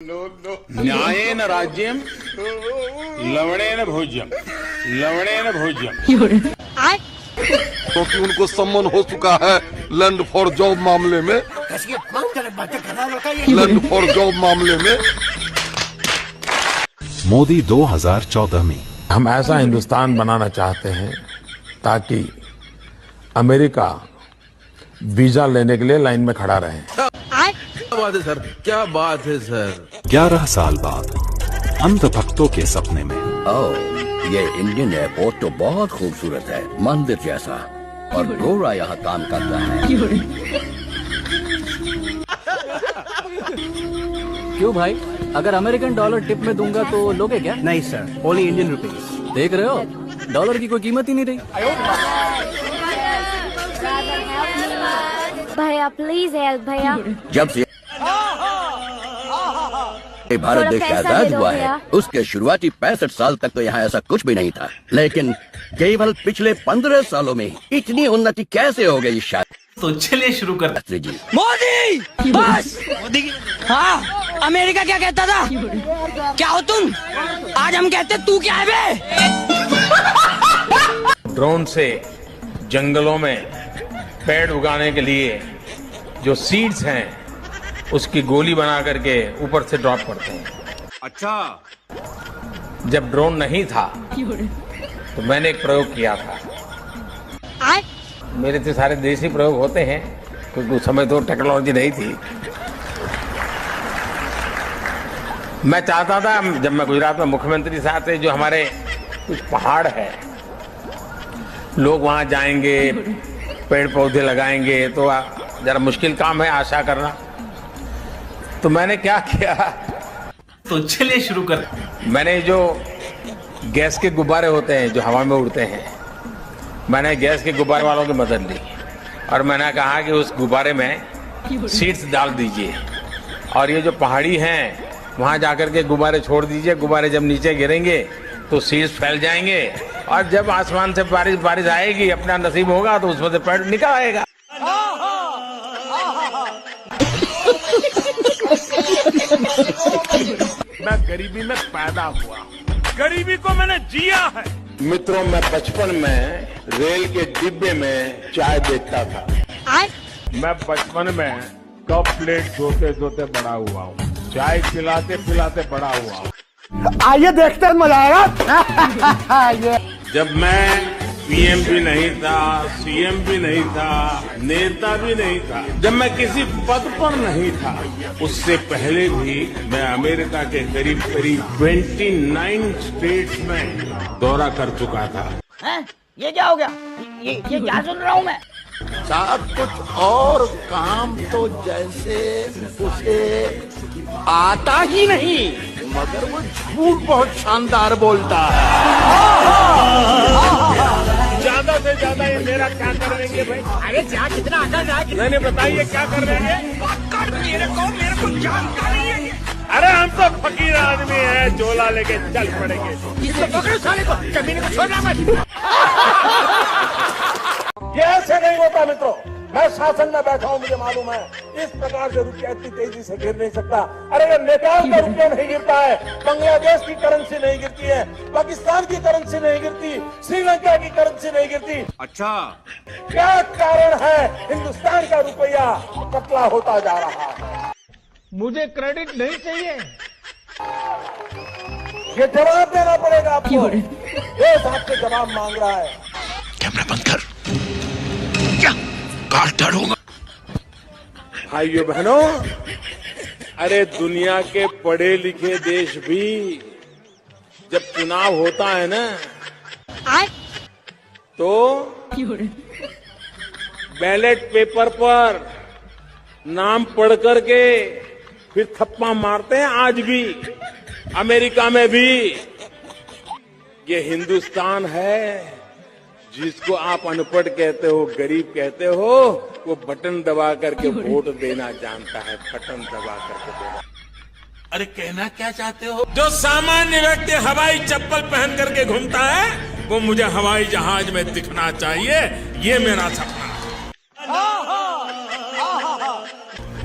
न्यायेन राज्यम लवणेन भोज्यम लवणेन भोज्यम। क्योंकि उनको सम्मन हो चुका है लैंड फॉर जॉब मामले में, लैंड फॉर जॉब मामले में। मोदी 2014 में हम ऐसा हिंदुस्तान बनाना चाहते हैं ताकि अमेरिका वीजा लेने के लिए लाइन में खड़ा रहे। क्या बात है सर, क्या बात है सर। 11 साल बाद अंधभक्तों के सपने में ये इंडियन एयरपोर्ट तो बहुत खूबसूरत है, मंदिर जैसा, और गोरा यहाँ काम करता है। क्यों भाई, अगर अमेरिकन डॉलर टिप में दूंगा तो लोगे क्या? नहीं सर, ओनली इंडियन रुपीज। देख रहे हो, डॉलर की कोई कीमत ही नहीं रही। भैया प्लीज हेल्प भैया। जब से भारत देश आजाद हुआ है, उसके शुरुआती 65 साल तक तो यहाँ ऐसा कुछ भी नहीं था, लेकिन केवल पिछले 15 सालों में इतनी उन्नति कैसे हो गई? शायद तो चलिए शुरू करते जी। मोदी बस मोदी। हाँ, अमेरिका क्या कहता था? क्या हो तुम? आज हम कहते तू क्या है बे? ड्रोन से जंगलों में पेड़ उगाने के लिए जो सीड्स हैं उसकी गोली बना करके ऊपर से ड्रॉप करते हैं। अच्छा, जब ड्रोन नहीं था तो मैंने एक प्रयोग किया था। मेरे तो सारे देसी प्रयोग होते हैं क्योंकि उस समय तो टेक्नोलॉजी नहीं थी। मैं चाहता था जब मैं गुजरात में मुख्यमंत्री साहब थे, जो हमारे कुछ पहाड़ है, लोग वहां जाएंगे, पेड़ पौधे लगाएंगे, तो जरा मुश्किल काम है आशा करना। तो मैंने क्या किया, तो चलिए शुरू करते। मैंने जो गैस के गुब्बारे होते हैं जो हवा में उड़ते हैं, मैंने गैस के गुब्बारे वालों की मदद ली और मैंने कहा कि उस गुब्बारे में सीड्स डाल दीजिए और ये जो पहाड़ी हैं वहां जाकर के गुब्बारे छोड़ दीजिए। गुब्बारे जब नीचे गिरेंगे तो सीड्स फैल जाएंगे और जब आसमान से बारिश आएगी, अपना नसीब होगा तो उसमें से पेड़ निकल आएगा। मैं गरीबी में पैदा हुआ, गरीबी को मैंने जिया है। मित्रों, मैं बचपन में रेल के डिब्बे में चाय बेचता था। मैं बचपन में कप प्लेट धोते धोते बड़ा हुआ हूँ, चाय पिलाते पिलाते बड़ा हुआ हूँ। आइए देखते हैं, मजा आएगा। जब मैं पीएम भी नहीं था, सीएम भी नहीं था, नेता भी नहीं था, जब मैं किसी पद पर नहीं था, उससे पहले भी मैं अमेरिका के करीब 29 स्टेट्स में दौरा कर चुका था। हैं? ये क्या हो गया? ये क्या सुन रहा हूँ मैं? साहब कुछ और काम तो जैसे उसे आता ही नहीं, मगर वो झूठ बहुत शानदार बोलता है। ज्यादा से ज्यादा ये मेरा क्या कर लेंगे भाई? अरे क्या, कितना आता है? मैंने बताइए क्या कर लेंगे? मेरे को जानकारी है। अरे हम तो फकीर आदमी हैं, झोला लेके चल पड़ेंगे। इसको पकड़ो साले को, जमीन को छोड़ना मत। ये ऐसे नहीं होता मित्रों, मैं शासन में बैठा हूँ, मुझे मालूम है इस प्रकार से रुपया इतनी तेजी से गिर नहीं सकता। अरे ये नेपाल का रुपया नहीं गिरता है, बांग्लादेश की करेंसी नहीं गिरती है, पाकिस्तान की करेंसी नहीं गिरती, श्रीलंका की करेंसी नहीं गिरती। अच्छा, क्या कारण है हिंदुस्तान का रुपया पतला होता जा रहा है? मुझे क्रेडिट नहीं चाहिए, ये जवाब देना पड़ेगा आपको। देश आपसे जवाब मांग रहा है। कैमरा बंद कर, क्या काट डालूंगा। भाइयों बहनों, अरे दुनिया के पढ़े लिखे देश भी जब चुनाव होता है ना, तो बैलेट पेपर पर नाम पढ़ करके फिर थप्पा मारते हैं। आज भी अमेरिका में भी ये हिंदुस्तान है जिसको आप अनपढ़ कहते हो, गरीब कहते हो, वो बटन दबा करके वोट देना जानता है, बटन दबा करके देना। अरे कहना क्या चाहते हो? जो सामान्य व्यक्ति हवाई चप्पल पहन करके घूमता है, वो मुझे हवाई जहाज में दिखना चाहिए, ये मेरा सपना है।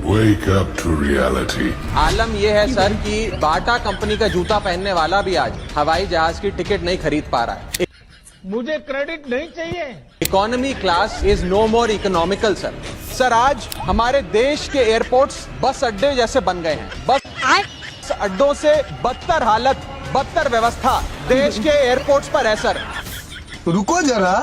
Wake up to reality. आलम यह है सर कि बाटा कंपनी का जूता पहनने वाला भी आज हवाई जहाज की टिकट नहीं खरीद पा रहा है। मुझे क्रेडिट नहीं चाहिए। Economy class is no more economical sir. Sir आज हमारे देश के एयरपोर्ट्स बस अड्डे जैसे बन गए हैं। बस अड्डों से बदतर हालत, बदतर व्यवस्था देश के एयरपोर्ट्स पर है सर। रुको जरा,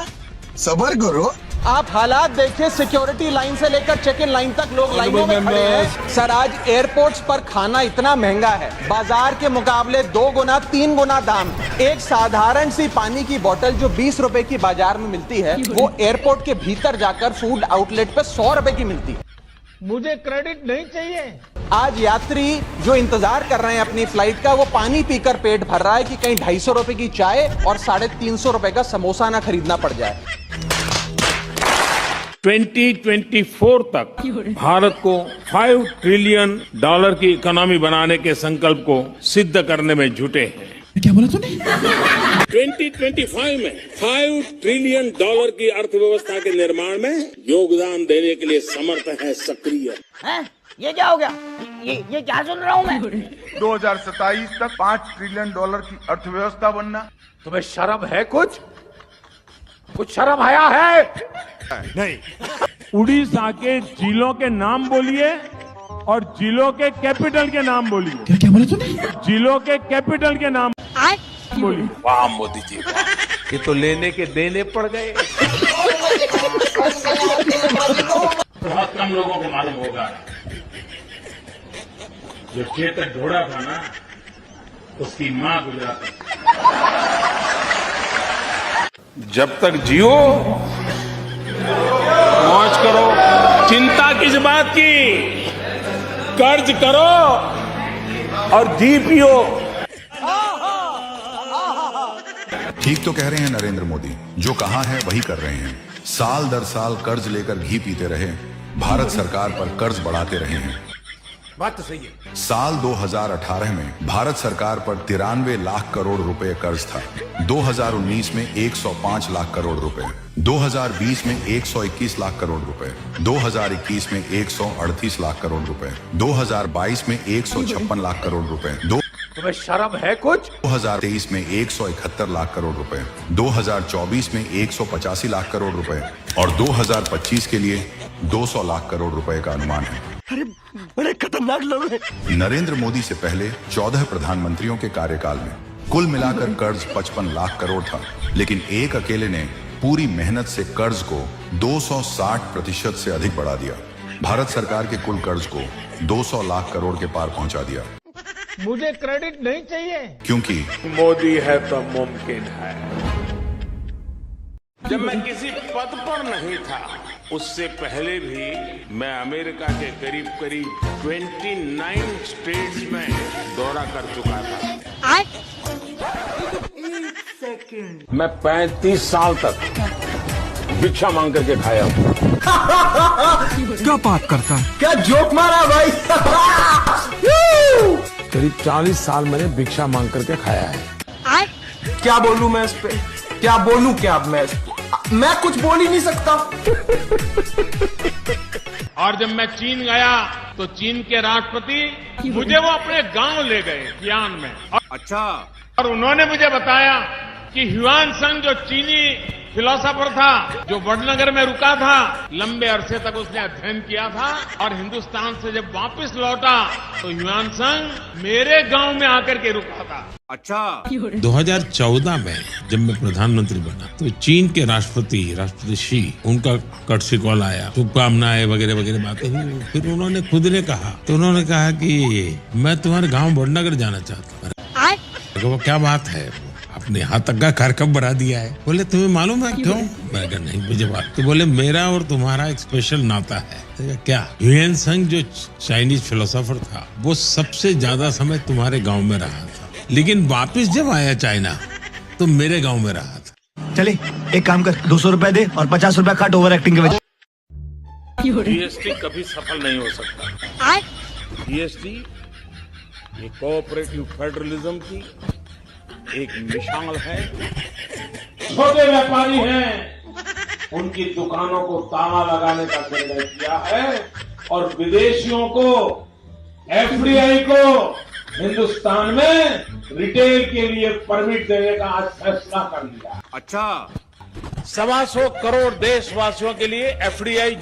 सब्र करो। आप हालात देखिए, सिक्योरिटी लाइन से लेकर चेक इन लाइन तक लोग लाइनों में खड़े हैं। सर आज एयरपोर्ट्स पर खाना इतना महंगा है, बाजार के मुकाबले 2 गुना 3 गुना दाम। एक साधारण सी पानी की बोतल जो 20 रुपए की बाजार में मिलती है, वो एयरपोर्ट के भीतर जाकर फूड आउटलेट पे 100 रुपए की मिलती है। मुझे क्रेडिट नहीं चाहिए। आज यात्री जो इंतजार कर रहे हैं अपनी फ्लाइट का, वो पानी पीकर पेट भर रहा है कि कहीं 250 रुपए की चाय और 350 रुपए का समोसा ना खरीदना पड़ जाए। 2024 तक भारत को $5 ट्रिलियन की इकोनॉमी बनाने के संकल्प को सिद्ध करने में जुटे हैं। क्या बोला तूने? 2025 में $5 ट्रिलियन की अर्थव्यवस्था के निर्माण में योगदान देने के लिए समर्थ है, सक्रिय। ये क्या हो गया? ये क्या सुन रहा हूँ मैं? 2027 तक $5 ट्रिलियन की अर्थव्यवस्था बनना। तुम्हें शर्म है? कुछ शर्म आया है? नहीं। उड़ीसा के जिलों के नाम बोलिए और जिलों के कैपिटल के नाम बोलिए। क्या बोला तूने? जिलों के कैपिटल के नाम बोलिए। वाह मोदी जी, ये तो लेने के देने पड़ गए। बहुत कम लोगों को मालूम होगा, जो चेतक घोड़ा था ना, उसकी मां गुजराती। जब तक जियो मौज करो, चिंता किस बात की, कर्ज करो और जी पियो। ठीक तो कह रहे हैं नरेंद्र मोदी, जो कहा है वही कर रहे हैं। साल दर साल कर्ज लेकर घी पीते रहे, भारत सरकार पर कर्ज बढ़ाते रहे हैं। बात तो सही है। साल 2018 में भारत सरकार पर 93 लाख करोड़ रुपए कर्ज था। 2019 में 105 लाख करोड़ रुपए, 2020 में 121 लाख करोड़ रुपए, 2021 में 138 लाख करोड़ रुपए, 2022 में 156 लाख करोड़ रुपए, तुम्हें शर्म है कुछ? 2023 में 171 लाख करोड़ रुपए, 2024 में 185 लाख करोड़ रुपए और 2025 के लिए 200 लाख करोड़ रुपए का अनुमान है। अरे बड़े खतरनाक लोग हैं। नरेंद्र मोदी से पहले 14 प्रधानमंत्रियों के कार्यकाल में कुल मिलाकर कर्ज 55 लाख करोड़ था, लेकिन एक अकेले ने पूरी मेहनत से कर्ज को 260% से अधिक बढ़ा दिया। भारत सरकार के कुल कर्ज को 200 लाख करोड़ के पार पहुंचा दिया। मुझे क्रेडिट नहीं चाहिए, क्योंकि मोदी है तो मुमकिन है। जब मैं किसी पद पर नहीं था, उससे पहले भी मैं अमेरिका के करीब 29 स्टेट्स में दौरा कर चुका था। मैं 35 साल तक भिक्षा मांग करके खाया हूँ। क्या बात करता है? क्या जोक मारा भाई? करीब 40 साल मैंने भिक्षा मांग करके खाया है। क्या बोलूं मैं इस पे? क्या बोलूं? क्या मैं कुछ बोल ही नहीं सकता। और जब मैं चीन गया तो चीन के राष्ट्रपति मुझे वो अपने गांव ले गए कियान में। अच्छा। और उन्होंने मुझे बताया कि ह्युआन सांग जो चीनी फिलोसोफर था, जो वडनगर में रुका था, लंबे अरसे तक उसने अध्ययन किया था और हिंदुस्तान से जब वापस लौटा तो ह्युआन सांग मेरे गांव में आकर के रुका था। अच्छा। 2014 में जब मैं प्रधानमंत्री बना तो चीन के राष्ट्रपति शी, उनका कर्टसी कॉल आया, शुभकामनाएं वगैरह वगैरह बातें हुई। फिर उन्होंने खुद ने कहा, तो उन्होंने कहा कि मैं तुम्हारे गांव वडनगर जाना चाहता हूँ। वो क्या बात है, अपने यहाँ तक का कार्यक्रम बना दिया है। बोले तुम्हें मालूम है क्यों? मैं कहा नहीं मुझे बात। तो बोले मेरा और तुम्हारा एक स्पेशल नाता है। क्या? ह्युआन सांग जो चाइनीज फिलोसोफर था, वो सबसे ज्यादा समय तुम्हारे गांव में रहा था, लेकिन वापस जब आया चाइना तो मेरे गांव में रहा था। चले एक काम कर, 200 रुपए दे और 50 रुपए काट ओवर एक्टिंग के वजह। जीएसटी कभी सफल नहीं हो सकता। जीएसटी ये कोऑपरेटिव फेडरलिज्म की एक मिसाल है। छोटे व्यापारी हैं, उनकी दुकानों को ताला लगाने का निर्णय किया है और विदेशियों को, एफडीआई को हिंदुस्तान में रिटेल के लिए परमिट देने का आज फैसला कर लिया। अच्छा, 125 करोड़ देशवासियों के लिए एफडीआई